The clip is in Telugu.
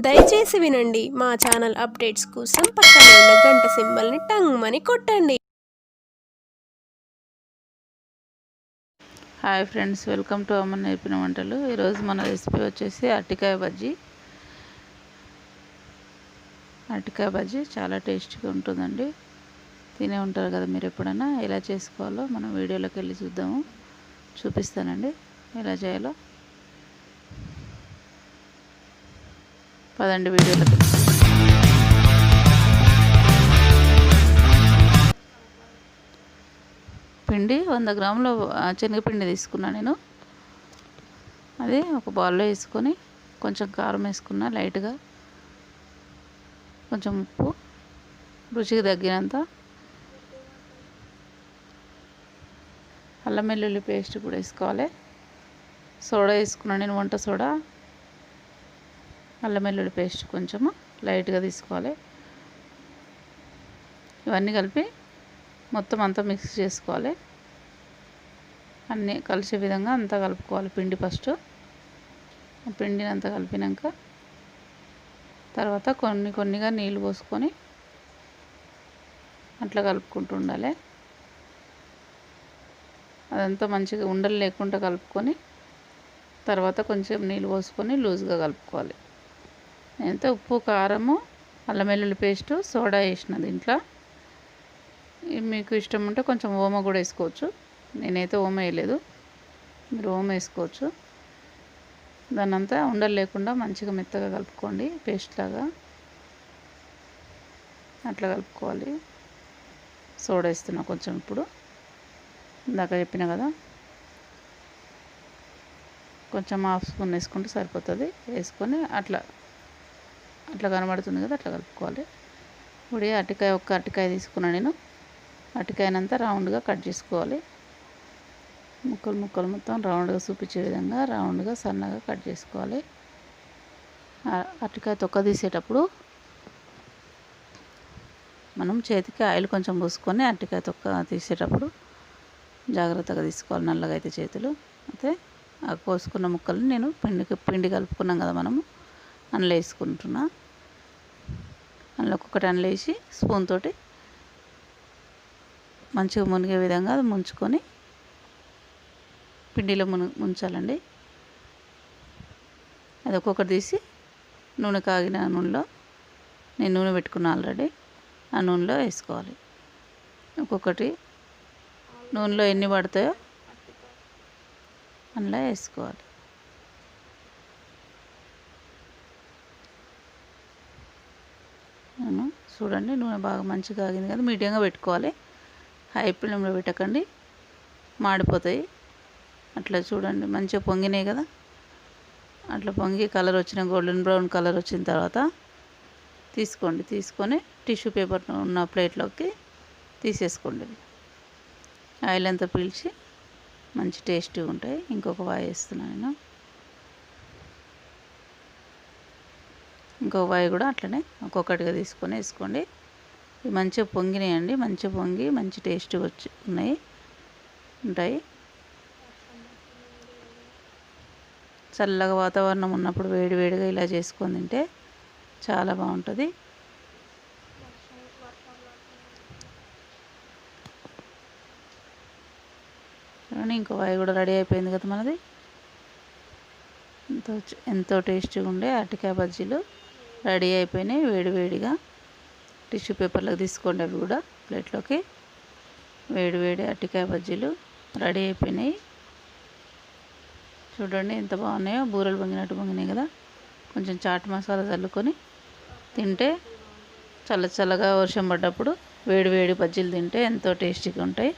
దయచేసి వినండి. మా ఛానల్ అప్డేట్స్ కోసం పక్కనే ఉన్న గంట సింబల్ని టంగ్మని కొట్టండి. హాయ్ ఫ్రెండ్స్, వెల్కమ్ టు అమ్మ నేర్పిన వంటలు. ఈరోజు మన రెసిపీ వచ్చేసి అరటికాయ బజ్జీ. అరటికాయ బజ్జీ చాలా టేస్టీగా ఉంటుందండి. తినే ఉంటారు కదా మీరు ఎప్పుడైనా. ఎలా చేసుకోవాలో మనం వీడియోలోకి వెళ్ళి చూద్దాము. చూపిస్తానండి ఎలా చేయాలో. పదండి వీడియోలోకి. పిండి 100 గ్రాముల శనగపిండి తీసుకున్నా నేను. అది ఒక బౌల్లో వేసుకొని కొంచెం కారం వేసుకున్నా లైట్గా, కొంచెం ఉప్పు, రుచికి తగ్గినంత, అల్లం వెల్లుల్లి పేస్ట్ కూడా వేసుకోవాలి. సోడా వేసుకున్నాను నేను, వంట సోడా. అల్లం వెల్లుల్లి పేస్ట్ కొంచెము లైట్గా తీసుకోవాలి. ఇవన్నీ కలిపి మొత్తం అంతా మిక్స్ చేసుకోవాలి. అన్నీ కలిసే విధంగా అంతా కలుపుకోవాలి పిండి. ఫస్ట్ పిండిని అంతా కలిపినాక తర్వాత కొన్నిగా నీళ్ళు పోసుకొని అట్లా కలుపుకుంటూ ఉండాలి. అదంతా మంచిగా ఉండలు లేకుండా కలుపుకొని తర్వాత కొంచెం నీళ్ళు పోసుకొని లూజ్గా కలుపుకోవాలి. నేనైతే ఉప్పు, కారము, అల్లం వెల్లుల్లి పేస్టు, సోడా వేసిన దీంట్లో. మీకు ఇష్టం ఉంటే కొంచెం ఓమ కూడా వేసుకోవచ్చు. నేనైతే ఓమ వేయలేదు, మీరు ఓమ వేసుకోవచ్చు. దాన్ని అంతా ఉండలు లేకుండా మంచిగా మెత్తగా కలుపుకోండి, పేస్ట్ లాగా అట్లా కలుపుకోవాలి. సోడా వేస్తున్నా కొంచెం ఇప్పుడు, ఇందాక చెప్పిన కదా, కొంచెం హాఫ్ స్పూన్ వేసుకుంటే సరిపోతుంది. వేసుకొని అట్లా కనబడుతుంది కదా, అట్లా కలుపుకోవాలి. ఇప్పుడు ఒక్క అరటికాయ తీసుకున్నాను నేను. అరటికాయనంతా రౌండ్గా కట్ చేసుకోవాలి. ముక్కలు మొత్తం రౌండ్గా చూపించే విధంగా రౌండ్గా సన్నగా కట్ చేసుకోవాలి. అరటికాయ తొక్క తీసేటప్పుడు మనం చేతికి ఆయిల్ కొంచెం పూసుకొని అరటికాయ తొక్క తీసేటప్పుడు జాగ్రత్తగా తీసుకోవాలి, నల్లగా అయితే చేతులు. అయితే ఆ కోసుకున్న ముక్కలు నేను పిండి కలుపుకున్నాం కదా మనము, అందులో వేసుకుంటున్నా. అందులో ఒక్కొక్కటి అందులో వేసి స్పూన్ తోటి మంచిగా మునిగే విధంగా అది ముంచుకొని పిండిలో ముంచాలండి. అది ఒక్కొక్కటి తీసి నూనె కాగిన నూనెలో, నేను నూనె పెట్టుకున్నా ఆల్రెడీ, ఆ నూనెలో వేసుకోవాలి. ఒక్కొక్కటి నూనెలో ఎన్ని పడతాయో అందులో వేసుకోవాలి. చూడండి, నూనె బాగా మంచిగా కాగింది కదా, మీడియంగా పెట్టుకోవాలి. హై ఫ్లేమ్లో పెట్టకండి, మాడిపోతాయి. అట్లా చూడండి, మంచిగా పొంగినాయి కదా. అట్లా పొంగి కలర్ వచ్చిన గోల్డెన్ బ్రౌన్ కలర్ వచ్చిన తర్వాత తీసుకొని టిష్యూ పేపర్ ఉన్న ప్లేట్లోకి తీసేసుకోండి. ఆయిల్ అంతా పీల్చి మంచి టేస్టీగా ఉంటాయి. ఇంకొక వాయి వేస్తున్నాను నేను. ఇంకొక వాయి కూడా అట్లనే ఒక్కొక్కటిగా తీసుకొని వేసుకోండి. ఇవి మంచిగా పొంగినాయండి, మంచిగా పొంగి మంచి టేస్ట్ ఉంటాయి. చల్లగా వాతావరణం ఉన్నప్పుడు వేడివేడిగా ఇలా చేసుకొని తింటే చాలా బాగుంటుంది. ఇంకో వాయి కూడా రెడీ అయిపోయింది కదా మనది. ఎంతో టేస్టీగా ఉండే అరటికాయ బజ్జీలు రెడీ అయిపోయినాయి. వేడివేడిగా టిష్యూ పేపర్లోకి తీసుకోండి. అవి కూడా ప్లేట్లోకి. వేడి అరటికాయ బజ్జీలు రెడీ అయిపోయినాయి. చూడండి ఎంత బాగున్నాయో, బూరెలు పొంగినాయి కదా. కొంచెం చాట్ మసాలా చల్లుకొని తింటే చల్లగా వర్షం పడ్డప్పుడు వేడి బజ్జీలు తింటే ఎంతో టేస్టీగా ఉంటాయి.